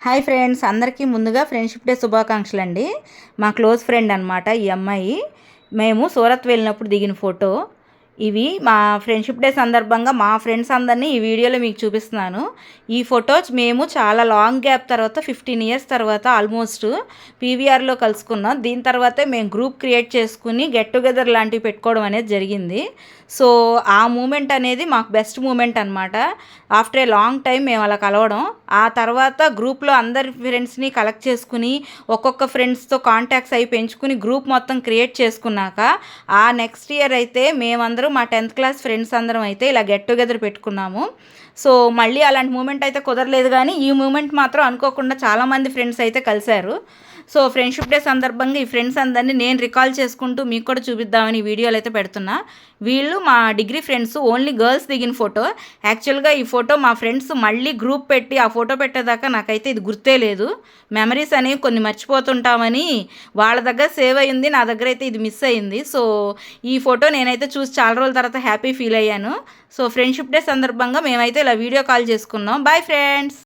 Hi friends, అందరికీ ముందుగా friendship day శుభాకాంక్షలు అండి. మా క్లోజ్ ఫ్రెండ్ అనమాట ఈ అమ్మాయి. మేము సూరత్ వెళ్ళినప్పుడు దిగిన ఫోటో ఇవి. మా ఫ్రెండ్షిప్ డే సందర్భంగా మా ఫ్రెండ్స్ అందరినీ ఈ వీడియోలో మీకు చూపిస్తున్నాను. ఈ ఫోటో మేము చాలా లాంగ్ గ్యాప్ తర్వాత 15 ఇయర్స్ తర్వాత ఆల్మోస్ట్ పీవీఆర్లో కలుసుకున్నాం. దీని తర్వాతే మేము గ్రూప్ క్రియేట్ చేసుకుని గెట్ టుగెదర్ లాంటివి పెట్టుకోవడం అనేది జరిగింది. సో ఆ మూమెంట్ అనేది మాకు బెస్ట్ మూమెంట్ అనమాట. ఆఫ్టర్ ఏ లాంగ్ టైం మేము అలా కలవడం. ఆ తర్వాత గ్రూప్లో అందరి ఫ్రెండ్స్ని కలెక్ట్ చేసుకుని ఒక్కొక్క ఫ్రెండ్స్తో కాంటాక్ట్స్ అయి పెంచుకుని గ్రూప్ మొత్తం క్రియేట్ చేసుకున్నాక ఆ నెక్స్ట్ ఇయర్ అయితే మేమందరం మా 10th క్లాస్ ఫ్రెండ్స్ అందరం అయితే ఇలా గెట్ టుగెదర్ పెట్టుకున్నాము. సో మళ్ళీ అలాంటి మూమెంట్ అయితే కుదరలేదు, కానీ ఈ మూమెంట్ మాత్రం అనుకోకుండా చాలామంది ఫ్రెండ్స్ అయితే కలిశారు. సో ఫ్రెండ్షిప్ డే సందర్భంగా ఈ ఫ్రెండ్స్ అందరినీ నేను రికాల్ చేసుకుంటూ మీకు కూడా చూపిద్దామని ఈ వీడియోలు అయితే పెడుతున్నా. వీళ్ళు మా డిగ్రీ ఫ్రెండ్స్, ఓన్లీ గర్ల్స్ దిగిన ఫోటో. యాక్చువల్గా ఈ ఫోటో మా ఫ్రెండ్స్ మళ్ళీ గ్రూప్ పెట్టి ఆ ఫోటో పెట్టేదాకా నాకైతే ఇది గుర్తే లేదు. మెమరీస్ అనేవి కొన్ని మర్చిపోతుంటామని వాళ్ళ దగ్గర సేవ్ అయ్యింది, నా దగ్గర అయితే ఇది మిస్ అయ్యింది. సో ఈ ఫోటో నేనైతే చూసి చాలా రోజుల తర్వాత హ్యాపీ ఫీల్ అయ్యాను. సో ఫ్రెండ్షిప్ డే సందర్భంగా మేమైతే ఇలా వీడియో కాల్ చేసుకున్నాం. Boy friends.